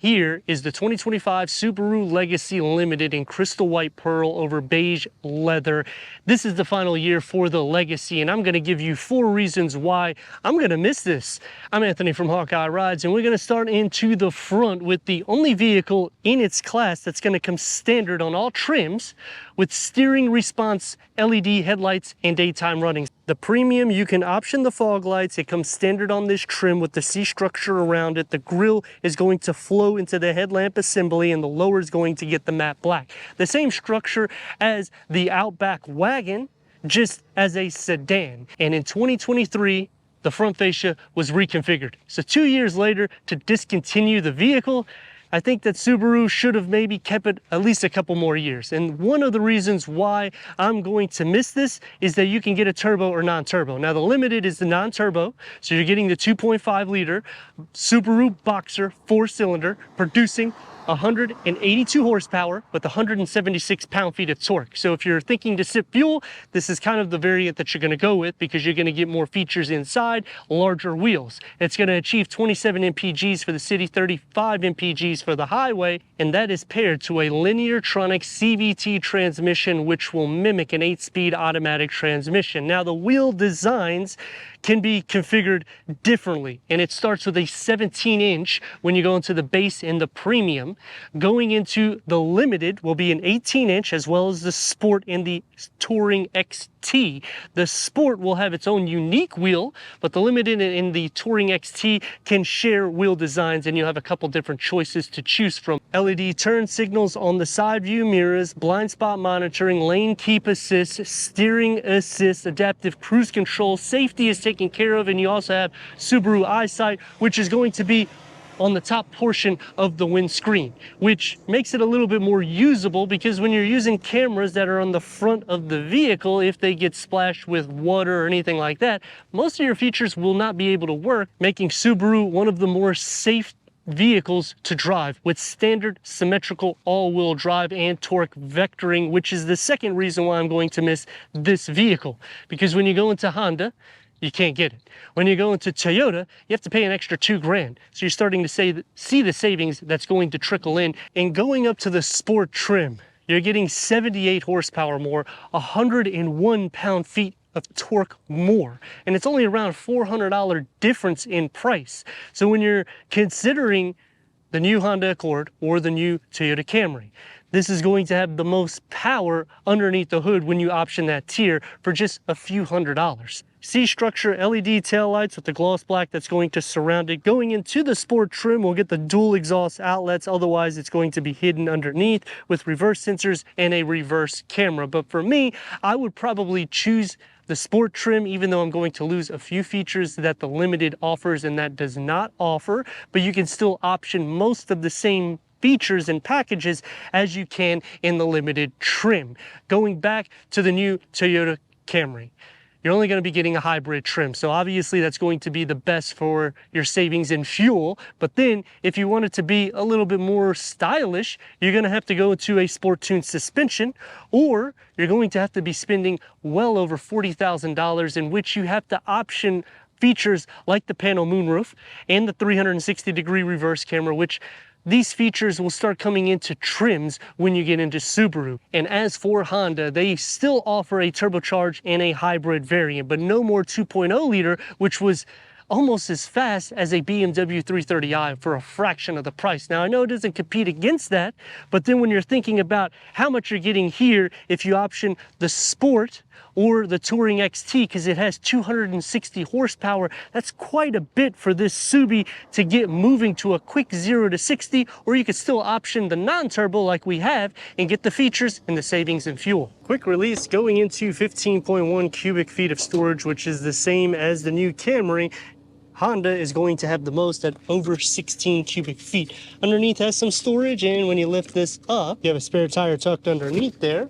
Here is the 2025 Subaru Legacy Limited in crystal white pearl over beige leather. This is the final year for the Legacy, and I'm going to give you 4 reasons why I'm going to miss this. I'm Anthony from Hawkeye Rides, and we're going to start into the front with the only vehicle in its class that's going to come standard on all trims with steering response LED headlights and daytime running. The premium, you can option the fog lights. It comes standard on this trim with the C structure around it. The grille is going to flow into the headlamp assembly, and the lower is going to get the matte black. The same structure as the Outback wagon, just as a sedan. And in 2023, the front fascia was reconfigured. So 2 years later, to discontinue the vehicle, I think that Subaru should have maybe kept it at least a couple more years. And one of the reasons why I'm going to miss this is that you can get a turbo or non-turbo. Now the Limited is the non-turbo, so you're getting the 2.5 liter Subaru Boxer 4-cylinder producing 182 horsepower with 176 pound-feet of torque. So if you're thinking to sip fuel, this is kind of the variant that you're going to go with, because you're going to get more features inside, larger wheels. It's going to achieve 27 mpgs for the city, 35 mpgs for the highway, and that is paired to a Lineartronic CVT transmission, which will mimic an 8-speed automatic transmission. Now the wheel designs can be configured differently, and it starts with a 17-inch when you go into the base and the premium. Going into the Limited will be an 18-inch, as well as the Sport and the Touring XT. The Sport will have its own unique wheel, but the Limited and the Touring XT can share wheel designs, and you have a couple different choices to choose from. LED turn signals on the side view mirrors, blind spot monitoring, lane keep assist, steering assist, adaptive cruise control, safety is taken care of, and you also have Subaru EyeSight, which is going to be on the top portion of the windscreen, which makes it a little bit more usable, because when you're using cameras that are on the front of the vehicle, if they get splashed with water or anything like that, most of your features will not be able to work, making Subaru one of the more safe vehicles to drive with standard symmetrical all-wheel drive and torque vectoring, which is the second reason why I'm going to miss this vehicle. Because when you go into Honda, you can't get it. When you go into Toyota, you have to pay an extra $2,000. So you're starting to see the savings that's going to trickle in. And going up to the Sport trim, you're getting 78 horsepower more, 101 pound-feet of torque more, and it's only around $400 difference in price. So when you're considering the new Honda Accord or the new Toyota Camry, this is going to have the most power underneath the hood when you option that tier for just a few $100s. C-structure LED taillights with the gloss black that's going to surround it. Going into the Sport trim, we'll get the dual exhaust outlets. Otherwise, it's going to be hidden underneath with reverse sensors and a reverse camera. But for me, I would probably choose the Sport trim, even though I'm going to lose a few features that the Limited offers and that does not offer. But you can still option most of the same features and packages as you can in the Limited trim. Going back to the new Toyota Camry, you're only going to be getting a hybrid trim. So obviously that's going to be the best for your savings in fuel. But then if you want it to be a little bit more stylish, you're going to have to go to a Sport Tune suspension, or you're going to have to be spending well over $40,000, in which you have to option features like the panel moonroof and the 360-degree reverse camera, which these features will start coming into trims when you get into Subaru. And as for Honda, they still offer a turbocharged and a hybrid variant, but no more 2.0 liter, which was almost as fast as a BMW 330i for a fraction of the price. Now, I know it doesn't compete against that, but then when you're thinking about how much you're getting here, if you option the Sport or the Touring XT, because it has 260 horsepower, that's quite a bit for this Subi to get moving to a quick 0 to 60, or you could still option the non-turbo like we have and get the features and the savings in fuel. Quick release going into 15.1 cubic feet of storage, which is the same as the new Camry. Honda is going to have the most at over 16 cubic feet. Underneath has some storage, and when you lift this up, you have a spare tire tucked underneath there.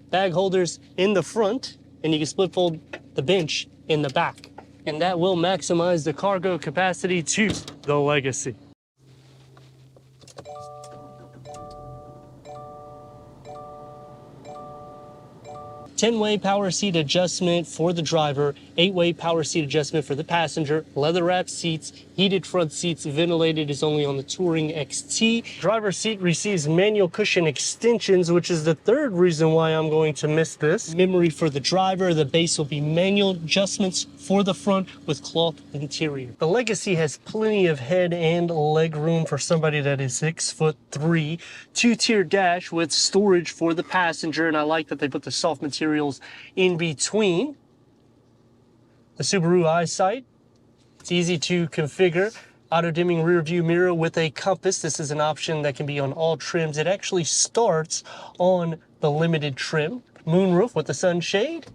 Bag holders in the front, and you can split fold the bench in the back. And that will maximize the cargo capacity to the Legacy. 10-way power seat adjustment for the driver, 8-way power seat adjustment for the passenger, leather-wrapped seats, heated front seats, ventilated is only on the Touring XT. Driver's seat receives manual cushion extensions, which is the third reason why I'm going to miss this. Memory for the driver, the base will be manual adjustments for the front with cloth interior. The Legacy has plenty of head and leg room for somebody that is 6'3". Two-tier dash with storage for the passenger, and I like that they put the soft materials in between. The Subaru EyeSight, it's easy to configure. Auto-dimming rear view mirror with a compass. This is an option that can be on all trims. It actually starts on the limited trim. Moonroof with the sunshade.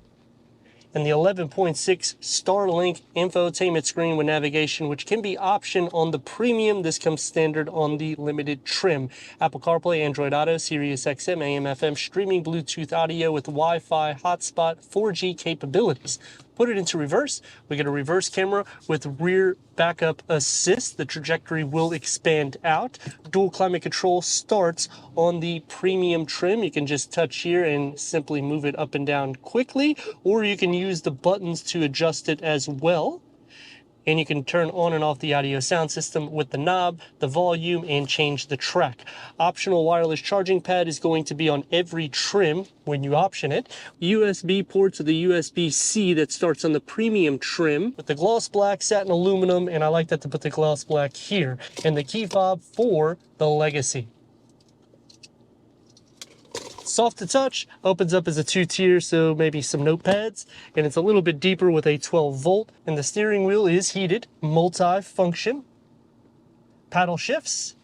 And the 11.6 Starlink infotainment screen with navigation, which can be optioned on the premium. This comes standard on the limited trim. Apple CarPlay, Android Auto, Sirius XM, AM, FM, streaming, Bluetooth audio with Wi-Fi, hotspot, 4G capabilities. Put it into reverse. We get a reverse camera with rear backup assist. The trajectory will expand out. Dual climate control starts on the premium trim. You can just touch here and simply move it up and down quickly, or you can use the buttons to adjust it as well. And you can turn on and off the audio sound system with the knob, the volume, and change the track. Optional wireless charging pad is going to be on every trim when you option it. USB port to the USB-C that starts on the premium trim with the gloss black satin aluminum, and I like that they put the gloss black here, and the key fob for the Legacy. Soft to touch, opens up as a 2-tier, so maybe some notepads, and it's a little bit deeper with a 12-volt, and the steering wheel is heated, multi-function, paddle shifts,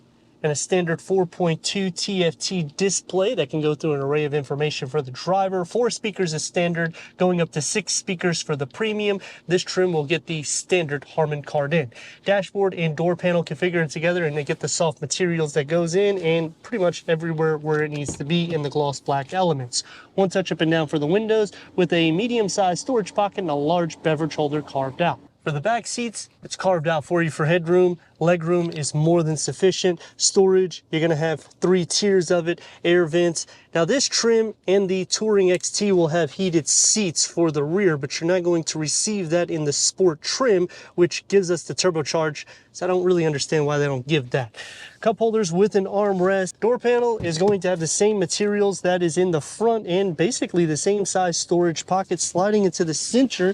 and a standard 4.2 TFT display that can go through an array of information for the driver. 4 speakers is standard, going up to 6 speakers for the premium. This trim will get the standard Harman card in. Dashboard and door panel configured together, and they get the soft materials that goes in and pretty much everywhere where it needs to be in the gloss black elements. One touch up and down for the windows with a medium-sized storage pocket and a large beverage holder carved out. For the back seats, it's carved out for you for headroom. Legroom is more than sufficient. Storage, you're gonna have 3 tiers of it, air vents. Now this trim and the Touring XT will have heated seats for the rear, but you're not going to receive that in the Sport trim, which gives us the turbocharge. So I don't really understand why they don't give that. Cup holders with an armrest. Door panel is going to have the same materials that is in the front and basically the same size storage pocket sliding into the center.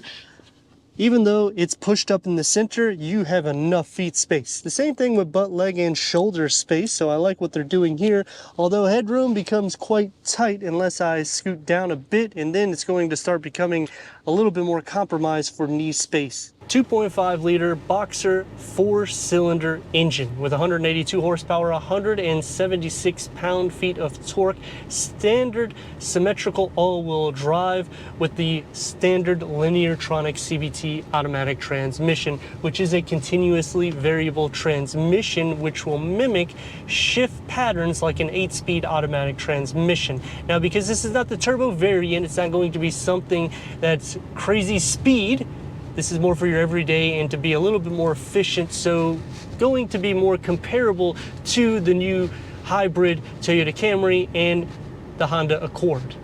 Even though it's pushed up in the center, you have enough feet space. The same thing with butt, leg, and shoulder space, so I like what they're doing here. Although headroom becomes quite tight unless I scoot down a bit, and then it's going to start becoming a little bit more compromised for knee space. 2.5 liter boxer 4-cylinder engine with 182 horsepower, 176 pound-feet of torque, standard symmetrical all-wheel drive with the standard Lineartronic CVT automatic transmission, which is a continuously variable transmission which will mimic shift patterns like an 8-speed automatic transmission. Now, because this is not the turbo variant, it's not going to be something that's crazy speed. This is more for your everyday and to be a little bit more efficient, so going to be more comparable to the new hybrid Toyota Camry and the Honda Accord.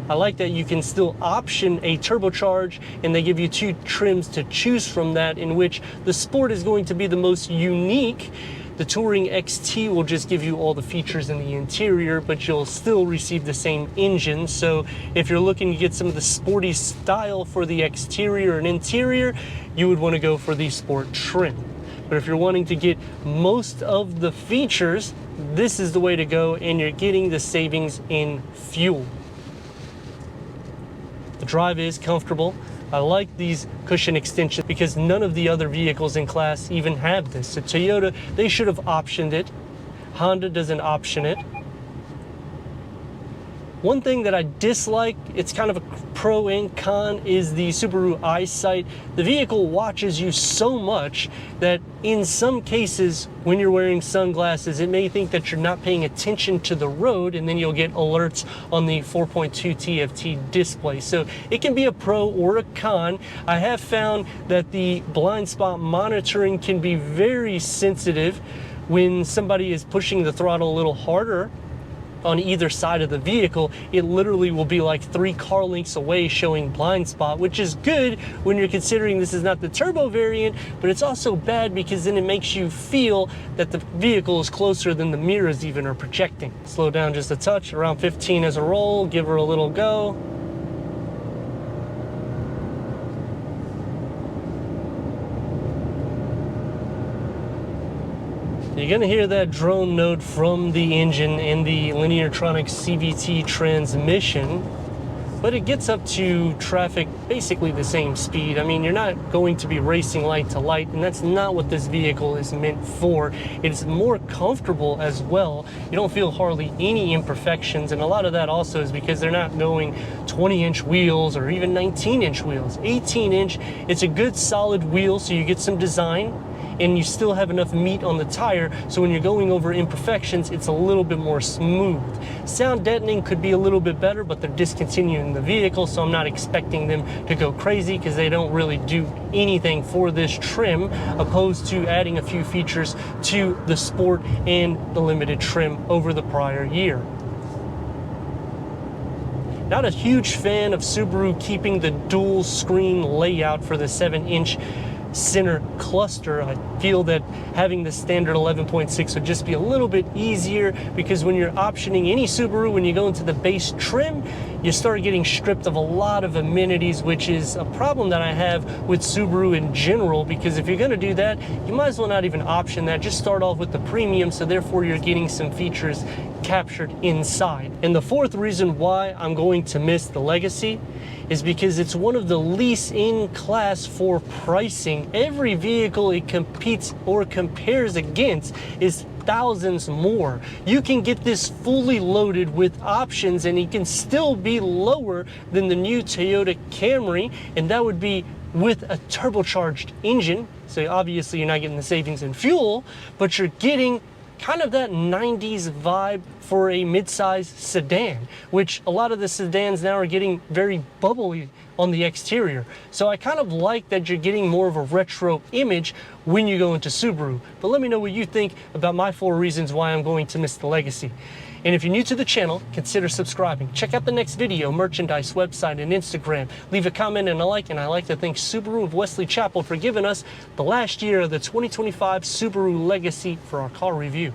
I like that you can still option a turbocharge, and they give you 2 trims to choose from that, in which the Sport is going to be the most unique. The Touring XT will just give you all the features in the interior, but you'll still receive the same engine. So if you're looking to get some of the sporty style for the exterior and interior, you would want to go for the Sport trim. But if you're wanting to get most of the features, this is the way to go, and you're getting the savings in fuel. The drive is comfortable. I like these cushion extensions because none of the other vehicles in class even have this. So Toyota, they should have optioned it. Honda doesn't option it. One thing that I dislike, it's kind of a pro and con, is the Subaru EyeSight. The vehicle watches you so much that in some cases, when you're wearing sunglasses, it may think that you're not paying attention to the road, and then you'll get alerts on the 4.2 TFT display. So it can be a pro or a con. I have found that the blind spot monitoring can be very sensitive when somebody is pushing the throttle a little harder. on either side of the vehicle, it literally will be like 3 car lengths away showing blind spot, which is good when you're considering this is not the turbo variant, but it's also bad because then it makes you feel that the vehicle is closer than the mirrors even are projecting. Slow down just a touch, around 15 as a roll, give her a little go. You're gonna hear that drone note from the engine and the Lineartronic CVT transmission, but it gets up to traffic basically the same speed. I mean, you're not going to be racing light to light, and that's not what this vehicle is meant for. It's more comfortable as well. You don't feel hardly any imperfections, and a lot of that also is because they're not going 20-inch wheels or even 19-inch wheels. 18-inch, it's a good solid wheel, so you get some design, and you still have enough meat on the tire, so when you're going over imperfections, it's a little bit more smooth. Sound deadening could be a little bit better, but they're discontinuing the vehicle, so I'm not expecting them to go crazy because they don't really do anything for this trim, opposed to adding a few features to the Sport and the Limited trim over the prior year. Not a huge fan of Subaru keeping the dual screen layout for the 7-inch center cluster. I feel that having the standard 11.6 would just be a little bit easier, because when you're optioning any Subaru, when you go into the base trim, you start getting stripped of a lot of amenities, which is a problem that I have with Subaru in general, because if you're going to do that, you might as well not even option that. Just start off with the premium, so therefore you're getting some features captured inside. And the fourth reason why I'm going to miss the Legacy is because it's one of the least in class for pricing. Every vehicle it competes or compares against is thousands more. You can get this fully loaded with options and it can still be lower than the new Toyota Camry, and that would be with a turbocharged engine. So obviously you're not getting the savings in fuel, but you're getting kind of that 90s vibe for a mid-size sedan, which a lot of the sedans now are getting very bubbly on the exterior. So I kind of like that you're getting more of a retro image when you go into Subaru. But let me know what you think about my 4 reasons why I'm going to miss the Legacy. And if you're new to the channel, consider subscribing. Check out the next video, merchandise, website, and Instagram. Leave a comment and a like, and I like to thank Subaru of Wesley Chapel for giving us the last year of the 2025 Subaru Legacy for our car review.